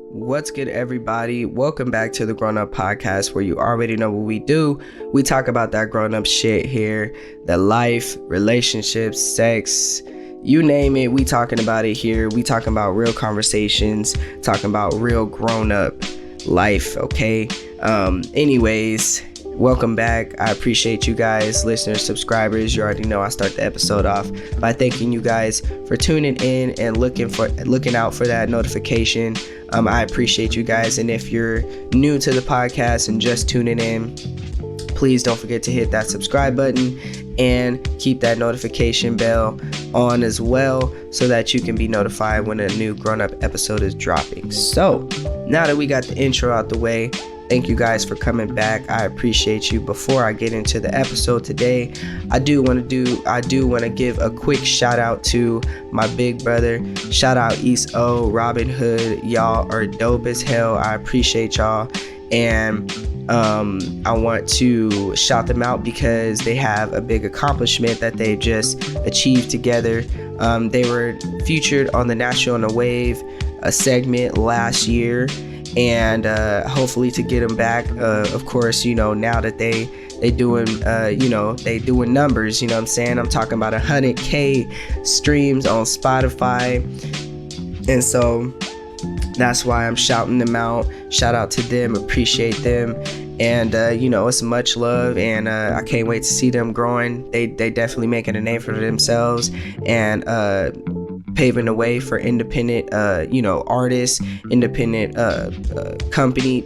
What's good, everybody? Welcome back to the Grown Up Podcast, where you already know what we do. We talk about that grown up shit here, the life, relationships, sex, you name it. We talking about it here. We talking about real conversations, talking about real grown up life. Okay. Anyways, welcome back. I appreciate you guys, listeners, subscribers. You already know I start the episode off by thanking you guys for tuning in and looking out for that notification. I appreciate you guys. And if you're new to the podcast and just tuning in, please don't forget to hit that subscribe button and keep that notification bell on as well, so that you can be notified when a new grown-up episode is dropping. So now that we got the intro out the way, thank you guys for coming back. I appreciate you. Before I get into the episode today, I do want to give a quick shout out to my big brother. Shout out East O, Robin Hood. Y'all are dope as hell. I appreciate y'all. And I want to shout them out because they have a big accomplishment that they've just achieved together. They were featured on the N.O.W. a segment last year. And hopefully to get them back, of course, now that they doing numbers, you know what I'm saying? I'm talking about 100K streams on Spotify. And so that's why I'm shouting them out. Shout out to them, appreciate them. And, it's much love, and I can't wait to see them growing. They definitely making a name for themselves, and paving the way for independent, artists, independent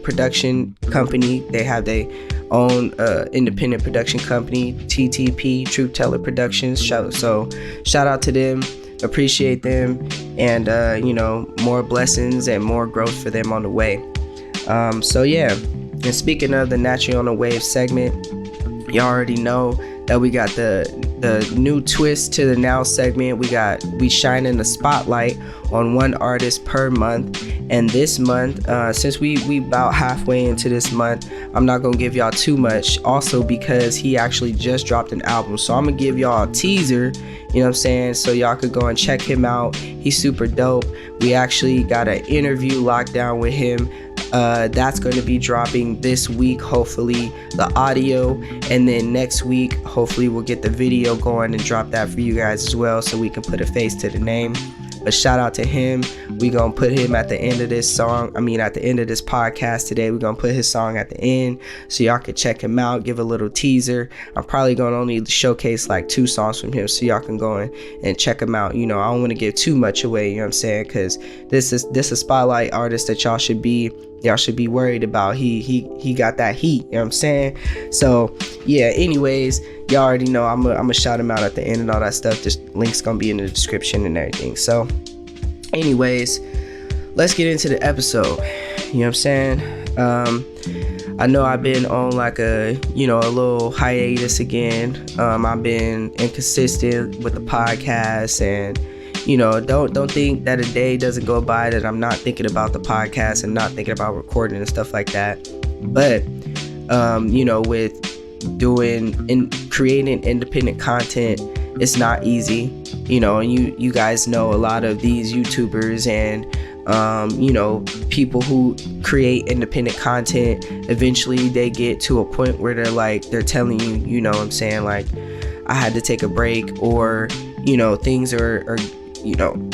production company. They have their own independent production company, TTP, Truth Teller Productions. So shout out to them, appreciate them, and more blessings and more growth for them on the way. So yeah, and speaking of the Naturally on the Wave segment, you already know that we got the new twist to the Now segment. We shining the spotlight on one artist per month, and this month, since we about halfway into this month, I'm not gonna give y'all too much, also because he actually just dropped an album. So I'm gonna give y'all a teaser, you know what I'm saying, so y'all could go and check him out. He's super dope. We actually got an interview locked down with him. That's going to be dropping this week, hopefully the audio, and then next week hopefully we'll get the video going and drop that for you guys as well, so we can put a face to the name. But shout out to him. We gonna put him at the end of this at the end of this podcast today. We're gonna put his song at the end so y'all can check him out, give a little teaser. I'm probably gonna only showcase like 2 songs from him, so y'all can go in and check him out. I don't want to give too much away, you know what I'm saying, because this is a spotlight artist that y'all should be worried about. He got that heat, you know what I'm saying? So yeah, anyways, y'all already know I'm gonna shout him out at the end and all that stuff. Just links gonna be in the description and everything. So anyways, let's get into the episode. You know what I'm saying? I know I've been on like a little hiatus again. I've been inconsistent with the podcast, and don't think that a day doesn't go by that I'm not thinking about the podcast and not thinking about recording and stuff like that. But with creating independent content, it's not easy, and you guys know a lot of these YouTubers and people who create independent content, eventually they get to a point where they're telling you, you know what I'm saying, like, I had to take a break, or things are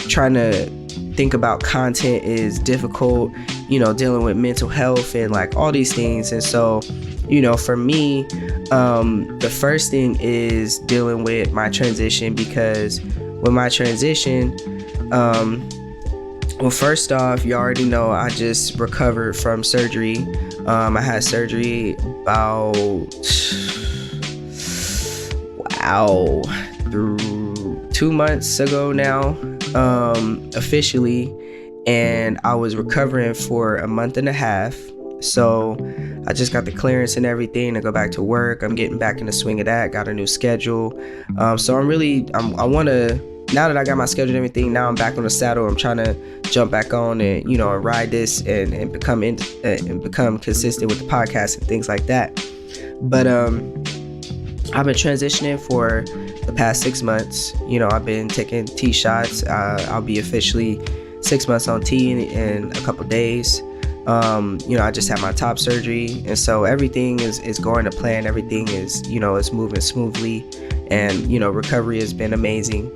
trying to think about content is difficult, dealing with mental health and like all these things. And so for me, the first thing is dealing with my transition, because with my transition, well, first off, you already know I just recovered from surgery. I had surgery about 2 months ago now, officially, and I was recovering for a month and a half. So I just got the clearance and everything to go back to work. I'm getting back in the swing of that, got a new schedule. So I want to, now that I got my schedule and everything, now I'm back on the saddle. I'm trying to jump back on and, ride this and become consistent with the podcast and things like that. But I've been transitioning for the past 6 months. I've been taking T shots. I'll be officially 6 months on T in a couple days. I just had my top surgery, and so everything is going to plan. Everything is, is moving smoothly, and, recovery has been amazing.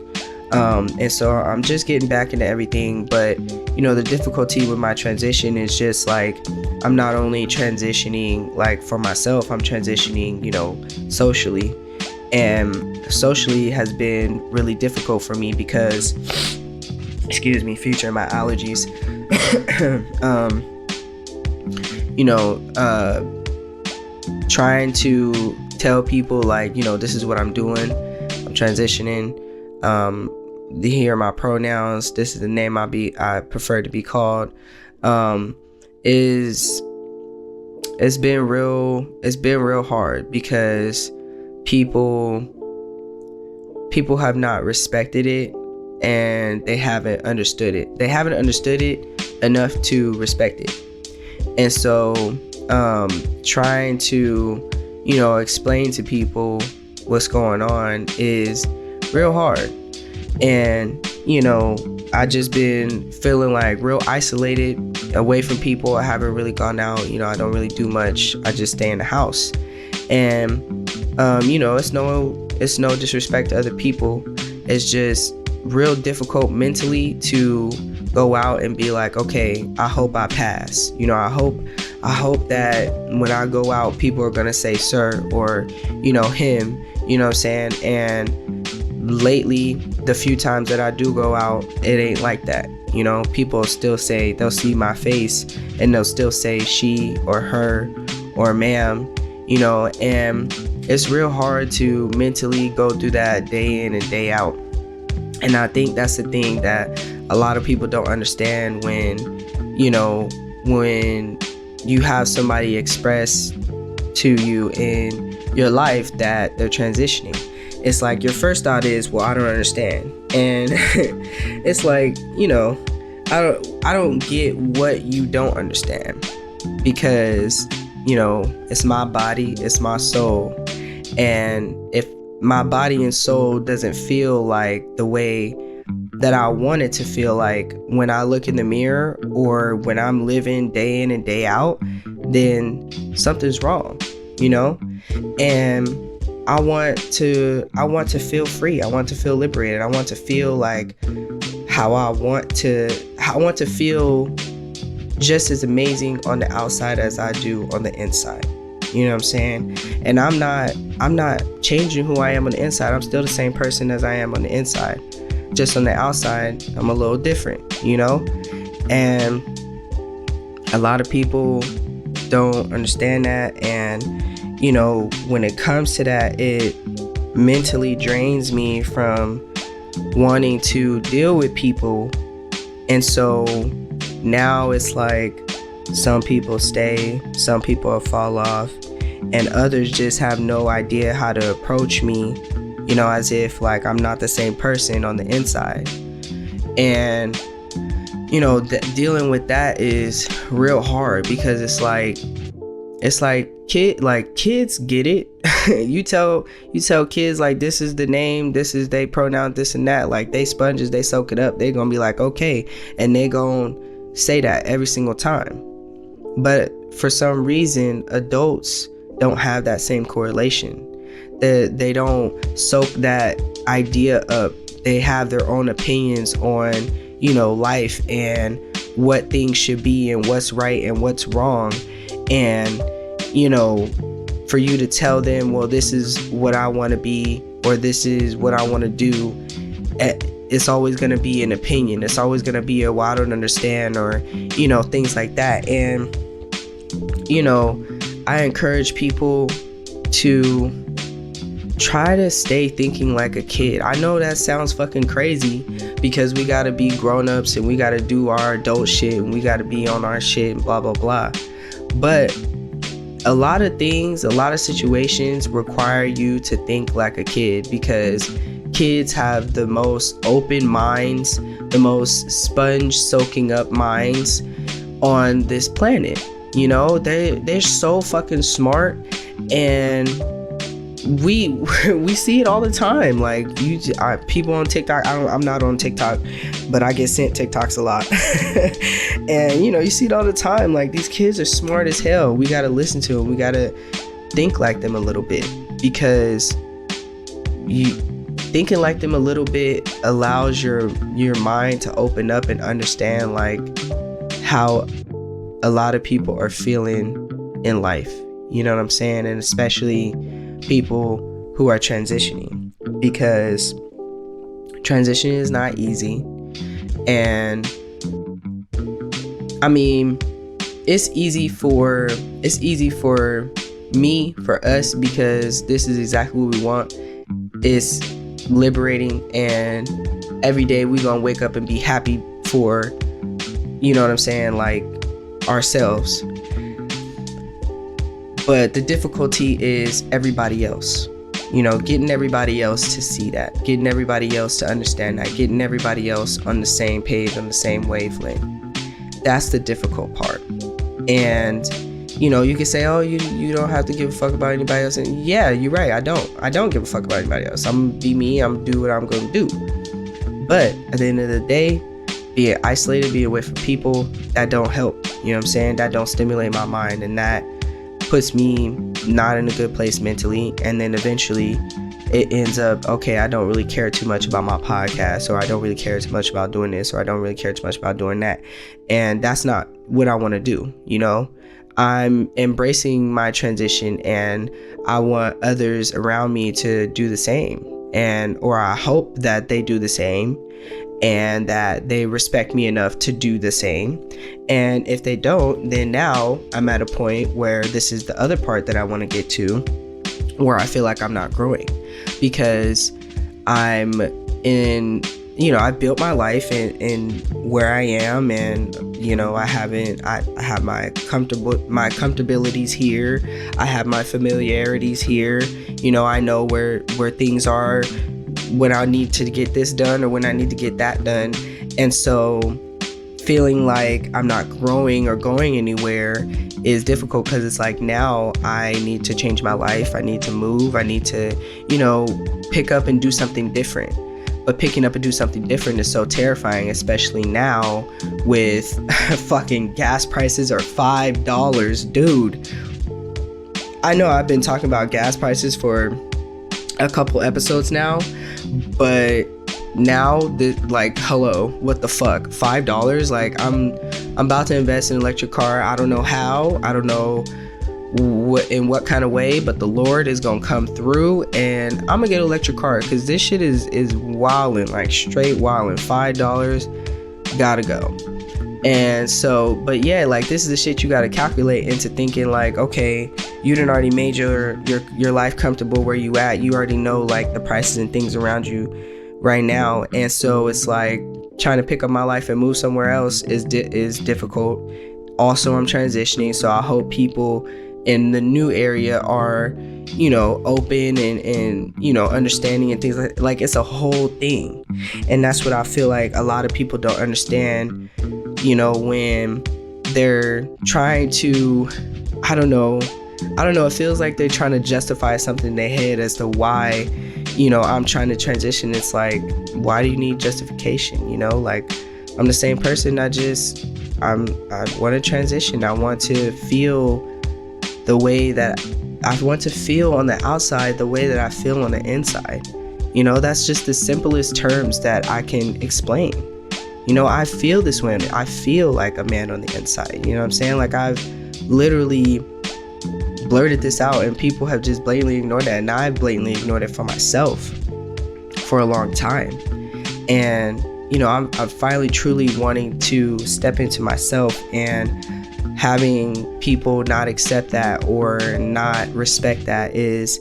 And so I'm just getting back into everything, but, the difficulty with my transition is just like, I'm not only transitioning like for myself, I'm transitioning, socially, and socially has been really difficult for me because, future my allergies, trying to tell people like, this is what I'm doing. I'm transitioning. Here are my pronouns. This is the name I prefer to be called. It's been real hard because people have not respected it, and they haven't understood it. They haven't understood it enough to respect it. And so trying to, explain to people what's going on is real hard. And, I just been feeling like real isolated, away from people. I haven't really gone out. I don't really do much. I just stay in the house. And, it's no disrespect to other people. It's just real difficult mentally to go out and be like, okay, I hope I pass. I hope that when I go out, people are gonna say sir or, him, what I'm saying? And lately, the few times that I do go out, it ain't like that. People still say, they'll see my face and they'll still say she or her or ma'am, and it's real hard to mentally go through that day in and day out. And I think that's the thing that a lot of people don't understand when you have somebody express to you in your life that they're transitioning. It's like your first thought is, well, I don't understand. And it's like, I don't get what you don't understand, because, it's my body, it's my soul. And if my body and soul doesn't feel like the way that I want it to feel like when I look in the mirror or when I'm living day in and day out, then something's wrong, and I want to feel free. I want to feel liberated. I want to feel like how I want to feel just as amazing on the outside as I do on the inside. You know what I'm saying? And I'm not changing who I am on the inside. I'm still the same person as I am on the inside. Just on the outside, I'm a little different, And a lot of people don't understand that, and when it comes to that, it mentally drains me from wanting to deal with people. And so now it's like some people stay, some people fall off, and others just have no idea how to approach me, as if like I'm not the same person on the inside. And dealing with that is real hard, because it's like kids get it. you tell kids like, this is the name, this is they pronoun, this and that, like they sponges, they soak it up, they gonna be like, okay, and they gonna say that every single time. But for some reason, adults don't have that same correlation. They don't soak that idea up. They have their own opinions on life and what things should be and what's right and what's wrong. And for you to tell them, well, this is what I want to be, or this is what I want to do, it's always going to be an opinion. It's always going to be a, well, I don't understand, or things like that. And I encourage people to try to stay thinking like a kid. I know that sounds fucking crazy, because we gotta be grown-ups and we gotta do our adult shit and we gotta be on our shit and blah blah blah. But a lot of things, a lot of situations require you to think like a kid, because kids have the most open minds, the most sponge soaking up minds on this planet. They're so fucking smart, and we we see it all the time. Like people on TikTok. I'm not on TikTok, but I get sent TikToks a lot. And you see it all the time. Like, these kids are smart as hell. We gotta listen to them. We gotta think like them a little bit, because thinking like them a little bit allows your mind to open up and understand like how a lot of people are feeling in life. You know what I'm saying? And especially people who are transitioning, because transition is not easy. And I mean, it's easy for me, for us, because this is exactly what we want. It's liberating, and every day we gonna wake up and be happy for, you know what I'm saying, like, ourselves. But the difficulty is everybody else, getting everybody else to see that, getting everybody else to understand that, getting everybody else on the same page, on the same wavelength. That's the difficult part. And you can say, oh, you don't have to give a fuck about anybody else. And yeah, you're right. I don't give a fuck about anybody else. I'm gonna be me. I'm gonna do what I'm gonna do. But at the end of the day, being isolated, being away from people, that don't help. You know what I'm saying? That don't stimulate my mind, and that puts me not in a good place mentally. And then eventually it ends up, okay, I don't really care too much about my podcast, or I don't really care too much about doing this, or I don't really care too much about doing that. And that's not what I want to do. I'm embracing my transition, and I want others around me to do the same, or I hope that they do the same, and that they respect me enough to do the same. And if they don't, then now I'm at a point where this is the other part that I want to get to, where I feel like I'm not growing, because I'm in, I built my life in where I am, and I have my comfortabilities here. I have my familiarities here. I know where things are, when I need to get this done or when I need to get that done. And so feeling like I'm not growing or going anywhere is difficult, because it's like, now I need to change my life. I need to move. I need to, pick up and do something different. But picking up and do something different is so terrifying, especially now with fucking gas prices are $5. Dude, I know I've been talking about gas prices for a couple episodes now, but now hello, what the fuck? $5? Like, I'm about to invest in an electric car. I don't know how, I don't know what kind of way, but the Lord is gonna come through, and I'm gonna get an electric car, because this shit is wildin', like straight wildin'. $5, gotta go. And so, but yeah, like, this is the shit you gotta calculate into thinking like, okay, you done already made your life comfortable where you at. You already know like the prices and things around you right now. And so it's like trying to pick up my life and move somewhere else is difficult. Also, I'm transitioning, so I hope people in the new area are, open and understanding and things like it's a whole thing. And that's what I feel like a lot of people don't understand, when they're trying to, I don't know, it feels like they're trying to justify something in their head as to why, I'm trying to transition. It's like, why do you need justification? Like, I'm the same person. I want to transition. I want to feel the way that I want to feel on the outside, the way that I feel on the inside. That's just the simplest terms that I can explain. I feel this way. I feel like a man on the inside. You know what I'm saying? Like, I've literally blurted this out, and people have just blatantly ignored that. And I've blatantly ignored it for myself for a long time. And, I'm finally truly wanting to step into myself, and having people not accept that or not respect that is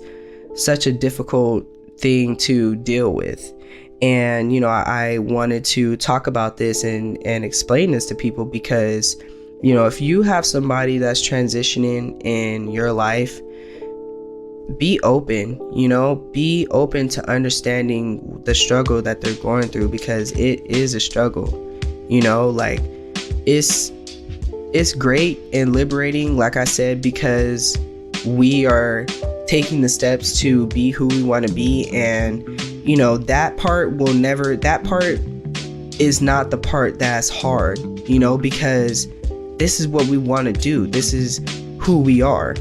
such a difficult thing to deal with. And, I wanted to talk about this and explain this to people, because, if you have somebody that's transitioning in your life, be open, be open to understanding the struggle that they're going through, because it is a struggle, like, it's great and liberating, like I said, because we are taking the steps to be who we want to be. And that part is not the part that's hard, because this is what we want to do. This is who we are.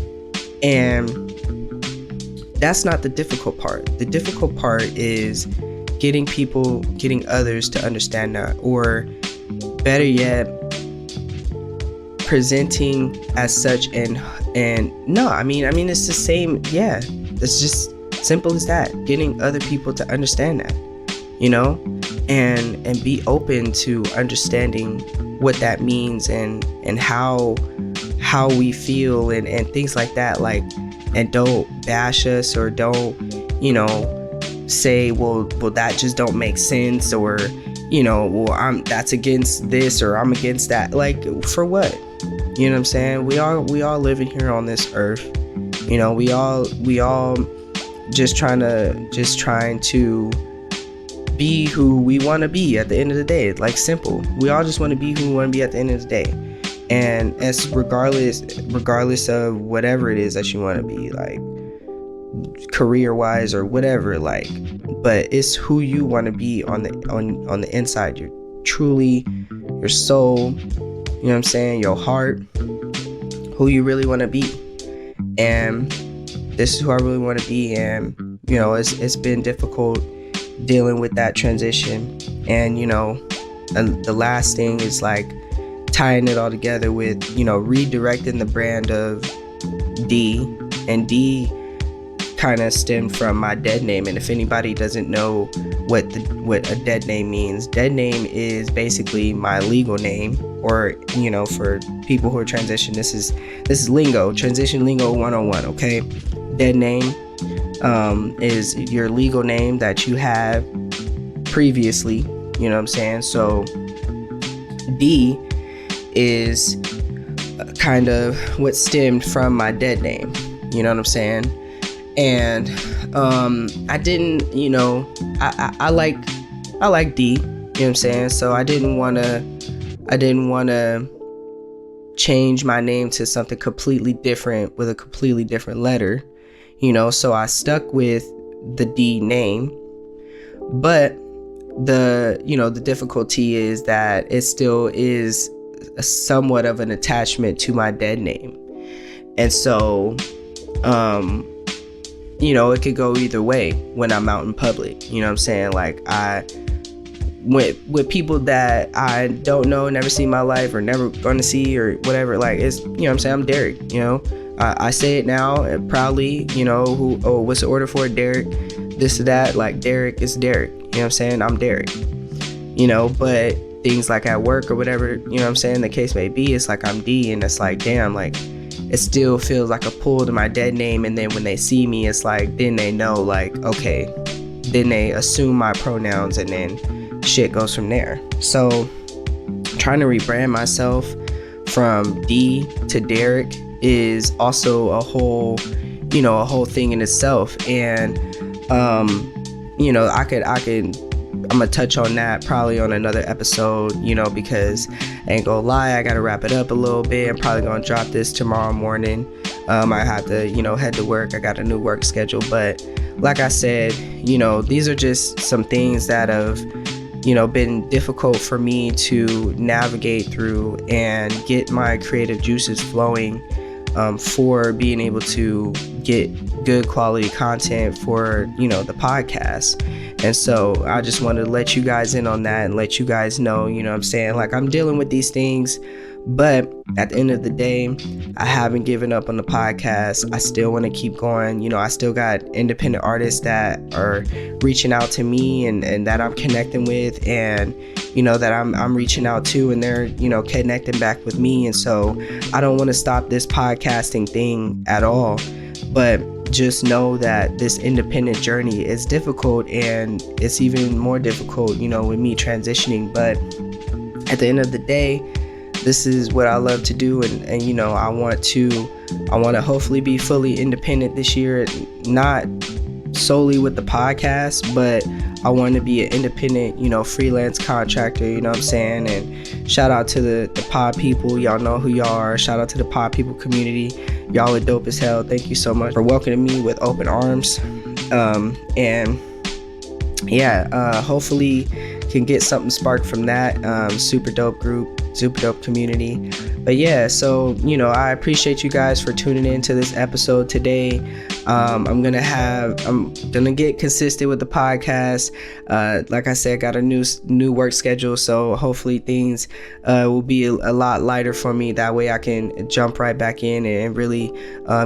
And that's not the difficult part. The difficult part is getting others to understand that, or better yet, presenting as such. And no, I mean it's the same. Yeah, it's just simple as that. Getting other people to understand that, and be open to understanding what that means and how we feel and things like that. Like, and don't bash us, or don't say, well that just don't make sense, or that's against this, or I'm against that. Like, for what? You know what I'm saying? We all living here on this earth. We all just trying to be who we want to be at the end of the day. Like, simple. We all just want to be who we want to be at the end of the day. And as regardless of whatever it is that you want to be, like career wise or whatever, like, but it's who you want to be on the inside. You're truly, your soul, you know what I'm saying, your heart, who you really want to be. And this is who I really want to be. And it's been difficult dealing with that transition. And the last thing is like tying it all together with redirecting the brand of D. And D kind of stemmed from my dead name. And if anybody doesn't know what a dead name means, dead name is basically my legal name, or for people who are transition, this is lingo, transition lingo 101. Okay, dead name is your legal name that you have previously, you know what I'm saying? So D is kind of what stemmed from my dead name, you know what I'm saying? And I didn't, I like D, you know what I'm saying? So I didn't want to change my name to something completely different with a completely different letter, so I stuck with the D name. But the difficulty is that it still is somewhat of an attachment to my dead name. And so it could go either way when I'm out in public, you know what I'm saying? Like, I with people that I don't know, never see in my life, or never gonna see, or whatever, like, it's, you know what I'm saying, I'm Derek, I say it now and proudly, what's the order for it, Derek, this or that, like, Derek is Derek, you know what I'm saying, I'm Derek, but things like at work or whatever, you know what I'm saying, the case may be, it's like I'm D, and it's like, damn, like, it still feels like a pull to my dead name. And then when they see me, it's like, then they know, like, okay, then they assume my pronouns, and then shit goes from there. So trying to rebrand myself from D to Derek is also a whole thing in itself. And I'm gonna touch on that probably on another episode, because I ain't gonna lie, I gotta wrap it up a little bit. I'm probably gonna drop this tomorrow morning. I have to, head to work. I got a new work schedule. But like I said, these are just some things that have, been difficult for me to navigate through and get my creative juices flowing, for being able to get good quality content for, the podcast. And so I just wanted to let you guys in on that and let you guys know, you know what I'm saying? Like, I'm dealing with these things, but at the end of the day, I haven't given up on the podcast. I still want to keep going. I still got independent artists that are reaching out to me and that I'm connecting with, and, that I'm reaching out to, and they're, connecting back with me. And so I don't want to stop this podcasting thing at all, but just know that this independent journey is difficult, and it's even more difficult, with me transitioning. But at the end of the day, this is what I love to do, and I want to hopefully be fully independent this year, not solely with the podcast, but I wanted to be an independent, freelance contractor, you know what I'm saying? And shout out to the pod people. Y'all know who y'all are. Shout out to the pod people community. Y'all are dope as hell. Thank you so much for welcoming me with open arms. Hopefully can get something sparked from that. Super dope group, super dope community. But yeah, so I appreciate you guys for tuning in to this episode today. I'm gonna get consistent with the podcast. Like I said, got a new work schedule, so hopefully things will be a lot lighter for me. That way I can jump right back in and really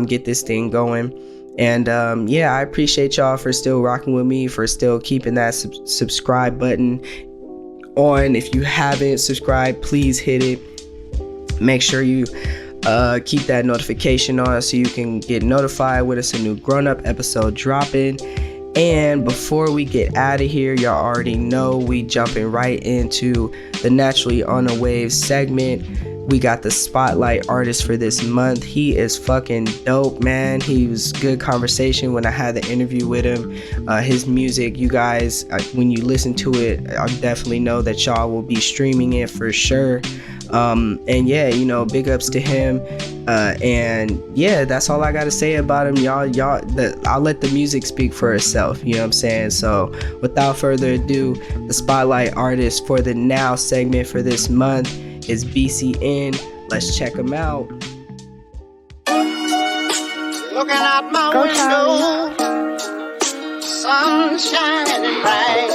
get this thing going. And I appreciate y'all for still rocking with me, for still keeping that subscribe button on. If you haven't subscribed, please hit it. Make sure you keep that notification on so you can get notified when it's a new grown-up episode dropping. And before we get out of here, y'all already know we jumping right into the Naturally on a Wave segment. We got the spotlight artist for this month. He is fucking dope, man. He was good conversation when I had the interview with him. His music, you guys, when you listen to it, I definitely know that y'all will be streaming it for sure. Big ups to him. That's all I gotta say about him. I'll let the music speak for itself, you know what I'm saying? So without further ado, the spotlight artist for the Now segment for this month is BCN. Let's check him out. Looking out my window, sun shining bright.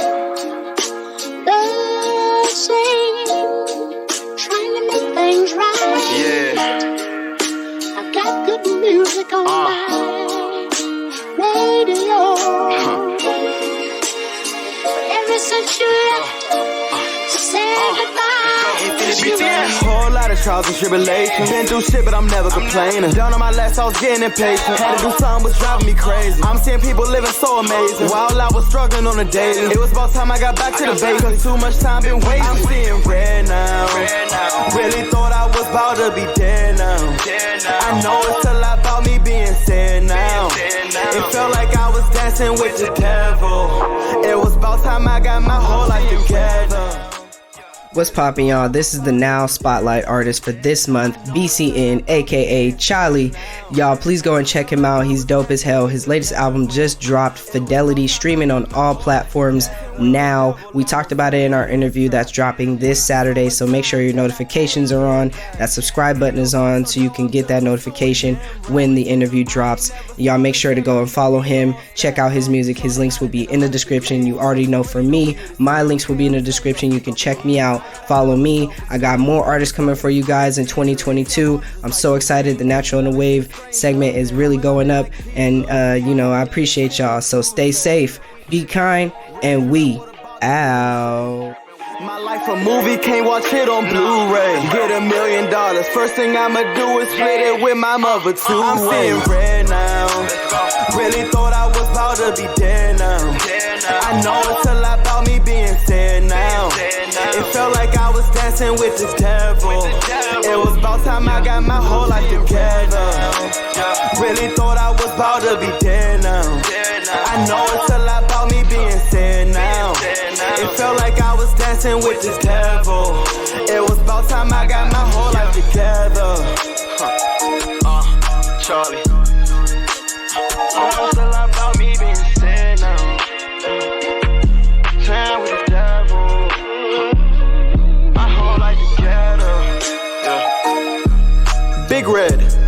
Trying to make things right. Yeah. I got good music on my radio. But ever since you left, said goodbye. Whole lot of trials and tribulations. Been through shit, but I'm never complaining. Down on my last, I was getting impatient. Had to do something, was driving me crazy. I'm seeing people living so amazing, while I was struggling on a daily. It was about time I got back to the basics, cause too much time been wasted. I'm seeing red now. Really thought I was about to be dead now. I know it's a lot about me being sad now. It felt like I was dancing with the devil. It was about time I got my whole life together. What's poppin', y'all? This is the Now Spotlight artist for this month, BCN, aka Charlie. Y'all, please go and check him out. He's dope as hell. His latest album just dropped, Fidelity, streaming on all platforms now. We talked about it in our interview that's dropping this Saturday, so make sure your notifications are on. That subscribe button is on so you can get that notification when the interview drops. Y'all make sure to go and follow him. Check out his music. His links will be in the description. You already know for me, my links will be in the description. You can check me out. Follow me. I got more artists coming for you guys in 2022. I'm so excited. The Natural on the Wave segment is really going up, and I appreciate y'all. So stay safe, be kind, and we out. My life a movie, can't watch it on Blu-ray. Get $1 million, first thing I'ma do is split it with my mother too. I'm seeing red now. Really thought I was about to be dead now. I know it's a lot about me being sad now. It felt like I was dancing with the devil. It was about time I got my whole life together. Really thought I was about to be dead now. I know it's a lot about me being sad now. It felt like I was dancing with the devil. It was about time I got my whole life together. Charlie. It's a lot about me being sad now. Time with the devil. My whole life together. Big Red.